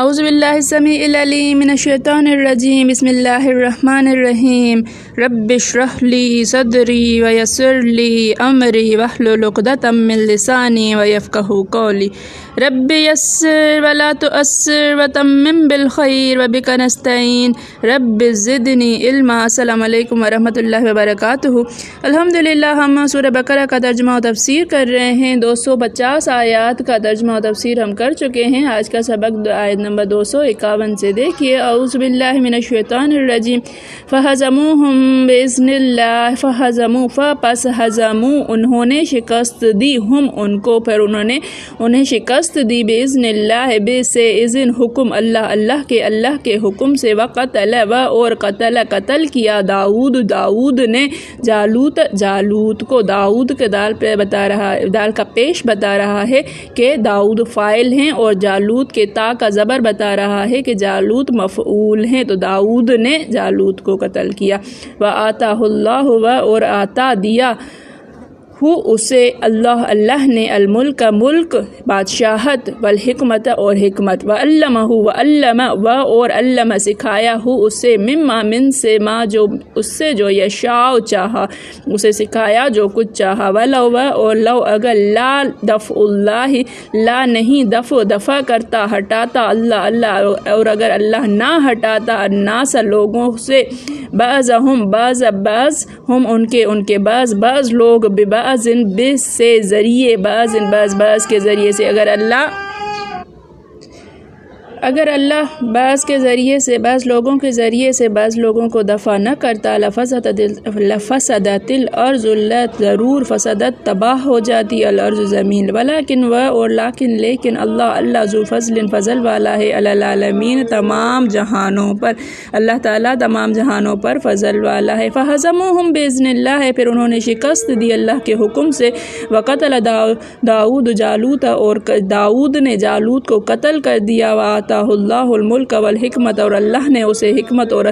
اعوذ باللہ السمیع العلیم من الشیطان الرجیم بسم اللہ الرحمن الرحیم رب اشرح لی صدری ویسر لی امری واحلل عقدۃ من لسانی ویفقہوا قولی رب یسر ولا تؤثر وتمم بالخیر وبک نستعین رب زدنی علما۔ السلام علیکم ورحمۃ اللہ وبرکاتہ۔ الحمدللہ ہم سورہ بقرہ کا ترجمہ و تفسیر کر رہے ہیں۔ 250 آیات کا ترجمہ و تفسیر ہم کر چکے ہیں۔ آج کا سبق آیت نمبر 251 سے دیکھیے۔ اعوذ باللہ من الشیطان الرجیم فہزموہم باذن اللہ پس ہزموا انہوں نے شکست دی، ہم ان کو، پھر انہوں نے انہیں شکست دی، باذن اللہ بے سے اذن حکم اللہ کے حکم سے، وقتل اور قتل کیا داؤد نے جالوت کو، داؤد کے دال کا پیش بتا رہا ہے کہ داؤد فاعل ہیں اور جالوت کے تا کا زبر بتا رہا ہے کہ جالوت مفعول ہیں، تو داؤد نے جالوت کو قتل کیا۔ وَآتَاهُ اللَّهُ اور عطا دیا ہو اسے اللہ نے الملک بادشاہت والحکمت اور حکمت، وعلمہ اور علم سکھایا ہو اسے مما من سے ما جو اس سے جو یشاء چاہا، اسے سکھایا جو کچھ چاہا، اور لو اگر لا دفع اللہ لا نہیں دفع کرتا ہٹاتا اللہ اور اگر اللہ نہ ہٹاتا الناس لوگوں سے بعض ہم ان کے بعض لوگ بعض سے ذریعے بعض کے ذریعے سے، اگر اللہ بعض کے ذریعے سے بعض لوگوں کے ذریعے سے بعض لوگوں کو دفع نہ کرتا لفسدت الارض ضرور فسدت تباہ ہو جاتی الارض زمین، لیکن اللہ ذو فضل والا ہے علی العالمین تمام جہانوں پر، اللہ تعالیٰ تمام جہانوں پر فضل والا ہے۔ فہزموہم باذن اللہ پھر انہوں نے شکست دی اللہ کے حکم سے، وقتل داؤد جالوت اور داؤد نے جالوت کو قتل کر دیا، اللہ الملک والحکمت اور اللہ نے اسے حکمت اور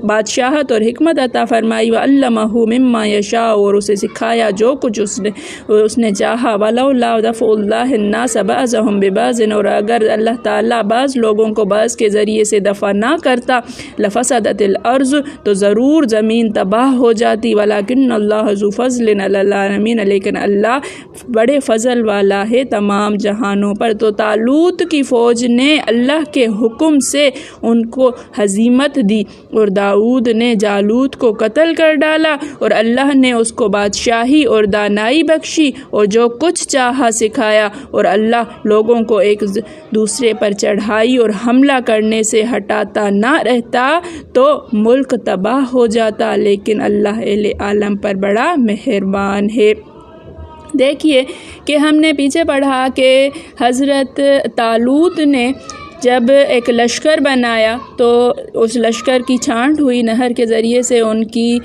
بادشاہت اور حکمت عطا فرمائی، وعلمہ مما یشاء اور اسے سکھایا جو کچھ اس نے چاہا، ولولا دفع اللہ الناس بعضهم ببعض اور اگر اللہ تعالیٰ بعض لوگوں کو بعض کے ذریعے سے دفع نہ کرتا لفسدت الارض تو ضرور زمین تباہ ہو جاتی، ولکن اللہ ذو فضل علی العالمین لیکن اللہ بڑے فضل والا ہے تمام جہانوں پر۔ تو طالوت کی فوج نے اللہ کے حکم سے ان کو ہزیمت دی اور داؤد نے جالوت کو قتل کر ڈالا اور اللہ نے اس کو بادشاہی اور دانائی بخشی اور جو کچھ چاہا سکھایا، اور اللہ لوگوں کو ایک دوسرے پر چڑھائی اور حملہ کرنے سے ہٹاتا نہ رہتا تو ملک تباہ ہو جاتا، لیکن اللہ عالم پر بڑا مہربان ہے۔ دیکھیے کہ ہم نے پیچھے پڑھا کہ حضرت طالوت نے جب ایک لشکر بنایا تو اس لشکر کی چھانٹ ہوئی، نہر کے ذریعے سے ان کی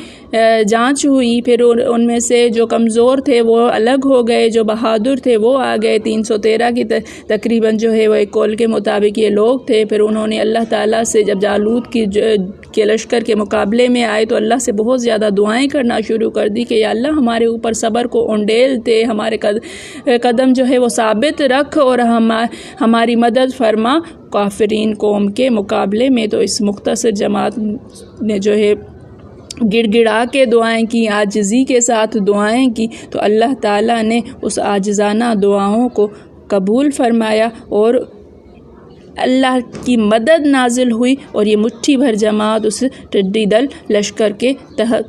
جانچ ہوئی، پھر ان میں سے جو کمزور تھے وہ الگ ہو گئے، جو بہادر تھے وہ آ گئے، 313 کی تقریباً جو ہے وہ ایک قول کے مطابق یہ لوگ تھے۔ پھر انہوں نے اللہ تعالیٰ سے جب جالوت کے لشکر کے مقابلے میں آئے تو اللہ سے بہت زیادہ دعائیں کرنا شروع کر دی کہ یا اللہ ہمارے اوپر صبر کو انڈیل دے، ہمارے قدم جو ہے وہ ثابت رکھ اور ہماری مدد فرما کافرین قوم کے مقابلے میں۔ تو اس مختصر جماعت نے جو ہے گڑ گڑا کے دعائیں کی، عاجزی کے ساتھ دعائیں کی، تو اللہ تعالیٰ نے اس عاجزانہ دعاؤں کو قبول فرمایا اور اللہ کی مدد نازل ہوئی اور یہ مٹھی بھر جماعت اس ٹڈی دل لشکر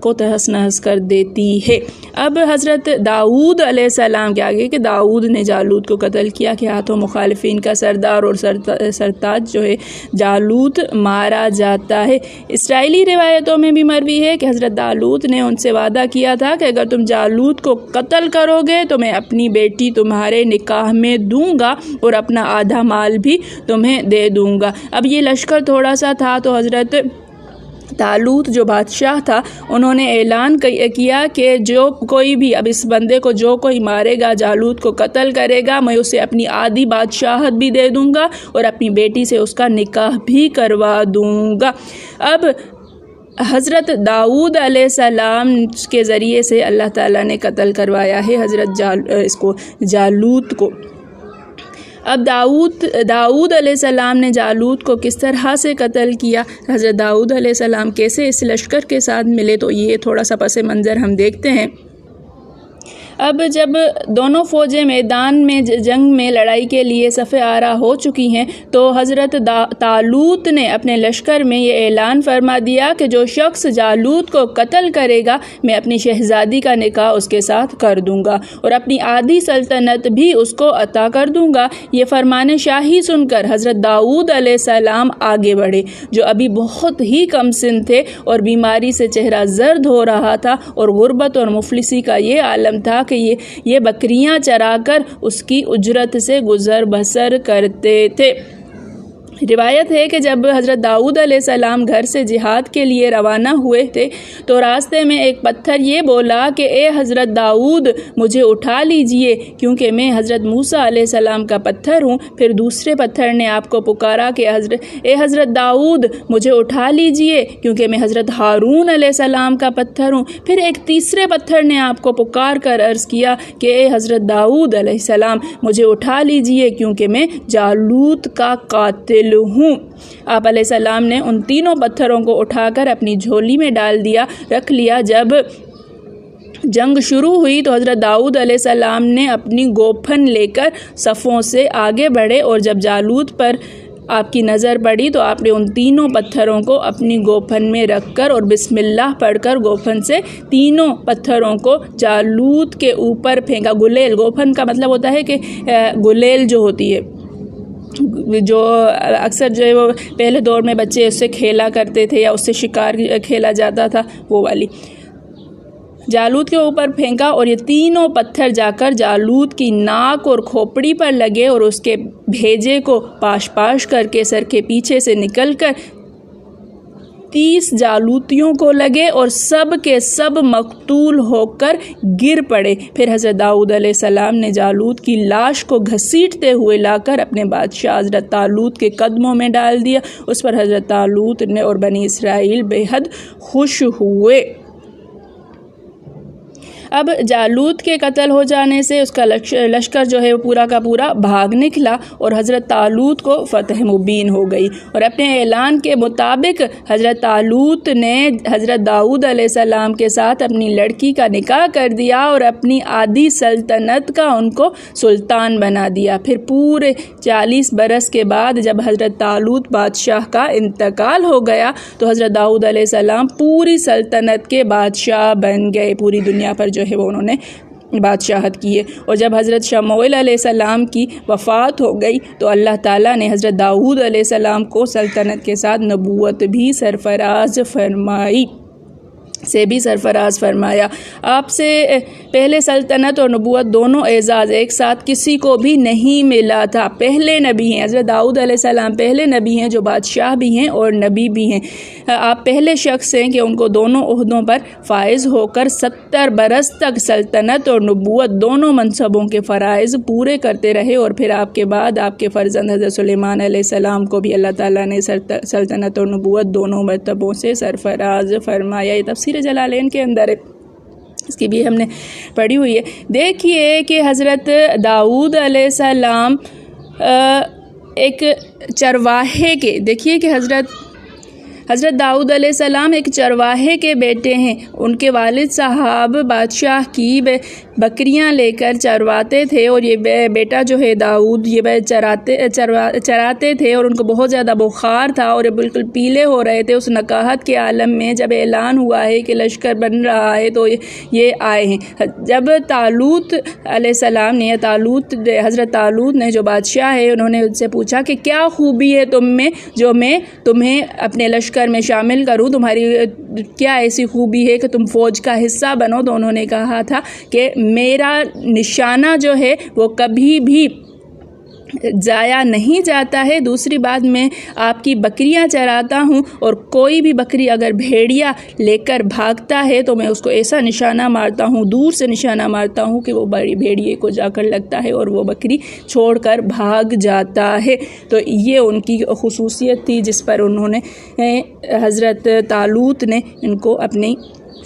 کو تہس نہس کر دیتی ہے۔ اب حضرت داؤد علیہ السلام کے آگے کہ داؤد نے جالوت کو قتل کیا کہ ہاتھوں مخالفین کا سردار اور سرتاج جو ہے جالوت مارا جاتا ہے۔ اسرائیلی روایتوں میں بھی مروی ہے کہ حضرت داؤد نے ان سے وعدہ کیا تھا کہ اگر تم جالوت کو قتل کرو گے تو میں اپنی بیٹی تمہارے نکاح میں دوں گا اور اپنا آدھا مال بھی تمہیں دے دوں گا۔ اب یہ لشکر تھوڑا سا تھا تو حضرت طالوت جو بادشاہ تھا انہوں نے اعلان کیا کہ جو کوئی بھی اب اس بندے کو جو کوئی مارے گا، جالوت کو قتل کرے گا، میں اسے اپنی آدھی بادشاہت بھی دے دوں گا اور اپنی بیٹی سے اس کا نکاح بھی کروا دوں گا۔ اب حضرت داؤد علیہ السلام کے ذریعے سے اللہ تعالیٰ نے قتل کروایا ہے حضرت جالوت کو۔ اب داؤد علیہ السلام نے جالوت کو کس طرح سے قتل کیا، حضرت داؤد علیہ السلام کیسے اس لشکر کے ساتھ ملے، تو یہ تھوڑا سا پس منظر ہم دیکھتے ہیں۔ اب جب دونوں فوجیں میدان میں جنگ میں لڑائی کے لیے صف آرا ہو چکی ہیں تو حضرت طالوت نے اپنے لشکر میں یہ اعلان فرما دیا کہ جو شخص جالوت کو قتل کرے گا میں اپنی شہزادی کا نکاح اس کے ساتھ کر دوں گا اور اپنی آدھی سلطنت بھی اس کو عطا کر دوں گا۔ یہ فرمان شاہی سن کر حضرت داؤد علیہ السلام آگے بڑھے، جو ابھی بہت ہی کم سن تھے اور بیماری سے چہرہ زرد ہو رہا تھا اور غربت اور مفلسی کا یہ عالم تھا کہ یہ بکریاں چرا کر اس کی اجرت سے گزر بسر کرتے تھے۔ روایت ہے کہ جب حضرت داؤد علیہ السلام گھر سے جہاد کے لیے روانہ ہوئے تھے تو راستے میں ایک پتھر یہ بولا کہ اے حضرت داؤد مجھے اٹھا لیجئے کیونکہ میں حضرت موسیٰ علیہ السلام کا پتھر ہوں۔ پھر دوسرے پتھر نے آپ کو پکارا کہ اے حضرت داؤد مجھے اٹھا لیجئے کیونکہ میں حضرت ہارون علیہ السلام کا پتھر ہوں۔ پھر ایک تیسرے پتھر نے آپ کو پکار کر عرض کیا کہ اے حضرت داؤد علیہ السلام مجھے اٹھا لیجئے کیونکہ میں جالوت کا قاتل ہوں۔ آپ علیہ السلام نے ان تینوں پتھروں کو اٹھا کر اپنی جھولی میں رکھ لیا۔ جب جنگ شروع ہوئی تو حضرت داؤد علیہ السلام نے اپنی گوپھن لے کر صفوں سے آگے بڑھے اور جب جالوت پر آپ کی نظر پڑی تو آپ نے ان تینوں پتھروں کو اپنی گوپھن میں رکھ کر اور بسم اللہ پڑھ کر گوپھن سے تینوں پتھروں کو جالوت کے اوپر پھینکا۔ گلیل، گوپھن کا مطلب ہوتا ہے کہ گلیل جو ہوتی ہے، جو اکثر جو ہے وہ پہلے دور میں بچے اس سے کھیلا کرتے تھے یا اس سے شکار کھیلا جاتا تھا، وہ والی جالوت کے اوپر پھینکا اور یہ تینوں پتھر جا کر جالوت کی ناک اور کھوپڑی پر لگے اور اس کے بھیجے کو پاش کر کے سر کے پیچھے سے نکل کر 30 جالوتیوں کو لگے اور سب کے سب مقتول ہو کر گر پڑے۔ پھر حضرت داؤد علیہ السلام نے جالوت کی لاش کو گھسیٹتے ہوئے لا کر اپنے بادشاہ حضرت طالوت کے قدموں میں ڈال دیا۔ اس پر حضرت طالوت نے اور بنی اسرائیل بے حد خوش ہوئے۔ اب جالوت کے قتل ہو جانے سے اس کا لشکر جو ہے وہ پورا کا پورا بھاگ نکلا اور حضرت طالوت کو فتح مبین ہو گئی، اور اپنے اعلان کے مطابق حضرت طالوت نے حضرت داؤد علیہ السلام کے ساتھ اپنی لڑکی کا نکاح کر دیا اور اپنی آدھی سلطنت کا ان کو سلطان بنا دیا۔ پھر پورے 40 برس کے بعد جب حضرت طالوت بادشاہ کا انتقال ہو گیا تو حضرت داؤد علیہ السلام پوری سلطنت کے بادشاہ بن گئے، پوری دنیا پر جو ہے وہ انہوں نے بادشاہت کی ہے۔ اور جب حضرت شموئیل علیہ السلام کی وفات ہو گئی تو اللہ تعالیٰ نے حضرت داؤد علیہ السلام کو سلطنت کے ساتھ نبوت بھی سرفراز فرمایا۔ آپ سے پہلے سلطنت اور نبوت دونوں اعزاز ایک ساتھ کسی کو بھی نہیں ملا تھا۔ پہلے نبی ہیں حضرت داؤد علیہ السلام، پہلے نبی ہیں جو بادشاہ بھی ہیں اور نبی بھی ہیں۔ آپ پہلے شخص ہیں کہ ان کو دونوں عہدوں پر فائز ہو کر 70 برس تک سلطنت اور نبوت دونوں منصبوں کے فرائض پورے کرتے رہے، اور پھر آپ کے بعد آپ کے فرزند حضرت سلیمان علیہ السلام کو بھی اللہ تعالیٰ نے سلطنت اور نبوت دونوں مرتبوں سے سرفراز فرمایا۔ یہ تفسیر جلالین کے اندر ہے، اس کی بھی ہم نے پڑھی ہوئی ہے۔ دیکھیے کہ حضرت داؤد علیہ السلام ایک چرواہے کے، دیکھیے کہ حضرت داؤد علیہ السلام ایک چرواہے کے بیٹے ہیں۔ ان کے والد صاحب بادشاہ کی بکریاں لے کر چرواتے تھے، اور یہ بیٹا جو ہے داؤد یہ چراتے تھے، اور ان کو بہت زیادہ بخار تھا اور یہ بالکل پیلے ہو رہے تھے۔ اس نکاحت کے عالم میں جب اعلان ہوا ہے کہ لشکر بن رہا ہے تو یہ آئے ہیں۔ جب طالوت علیہ السلام نے حضرت طالوت نے جو بادشاہ ہے انہوں نے ان سے پوچھا کہ کیا خوبی ہے تم میں جو میں تمہیں اپنے لشکر میں شامل کروں، تمہاری کیا ایسی خوبی ہے کہ تم فوج کا حصہ بنو؟ تو انہوں نے کہا تھا کہ میرا نشانہ جو ہے وہ کبھی بھی ضائع نہیں جاتا ہے۔ دوسری بات میں آپ کی بکریاں چراتا ہوں، اور کوئی بھی بکری اگر بھیڑیا لے کر بھاگتا ہے تو میں اس کو ایسا نشانہ مارتا ہوں، دور سے نشانہ مارتا ہوں کہ وہ بڑی بھیڑیے کو جا کر لگتا ہے اور وہ بکری چھوڑ کر بھاگ جاتا ہے۔ تو یہ ان کی خصوصیت تھی جس پر انہوں نے حضرت طالوت نے ان کو اپنی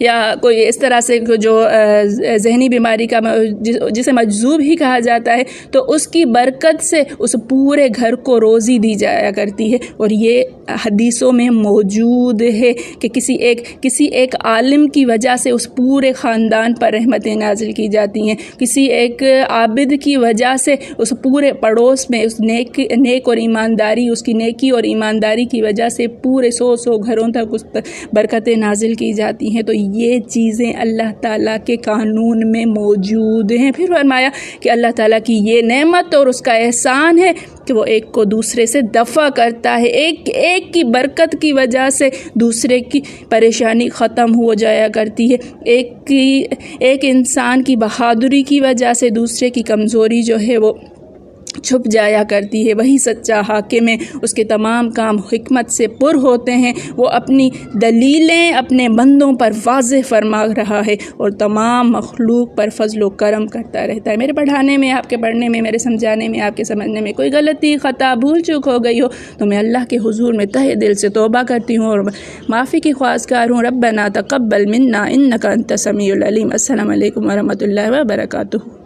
یا کوئی اس طرح سے جو ذہنی بیماری کا جسے مجذوب ہی کہا جاتا ہے، تو اس کی برکت سے اس پورے گھر کو روزی دی جایا کرتی ہے۔ اور یہ حدیثوں میں موجود ہے کہ کسی ایک عالم کی وجہ سے اس پورے خاندان پر رحمتیں نازل کی جاتی ہیں، کسی ایک عابد کی وجہ سے اس پورے پڑوس میں اس نیک اور ایمانداری، اس کی نیکی اور ایمانداری کی وجہ سے پورے 100 گھروں تک اس برکتیں نازل کی جاتی ہیں۔ تو یہ چیزیں اللہ تعالیٰ کے قانون میں موجود ہیں۔ پھر فرمایا کہ اللہ تعالیٰ کی یہ نعمت اور اس کا احسان ہے کہ وہ ایک کو دوسرے سے دفع کرتا ہے، ایک کی برکت کی وجہ سے دوسرے کی پریشانی ختم ہو جایا کرتی ہے، ایک انسان کی بہادری کی وجہ سے دوسرے کی کمزوری جو ہے وہ چھپ جایا کرتی ہے۔ وہی سچا حاکم ہے، اس کے تمام کام حکمت سے پر ہوتے ہیں، وہ اپنی دلیلیں اپنے بندوں پر واضح فرما رہا ہے اور تمام مخلوق پر فضل و کرم کرتا رہتا ہے۔ میرے پڑھانے میں، آپ کے پڑھنے میں، میرے سمجھانے میں، آپ کے سمجھنے میں کوئی غلطی، خطا، بھول چوک ہو گئی ہو تو میں اللہ کے حضور میں تہہ دل سے توبہ کرتی ہوں اور معافی کی خواستگار ہوں۔ ربنا تقبل منا انک انت السمیع العلیم۔ السلام علیکم ورحمۃ اللہ وبرکاتہ۔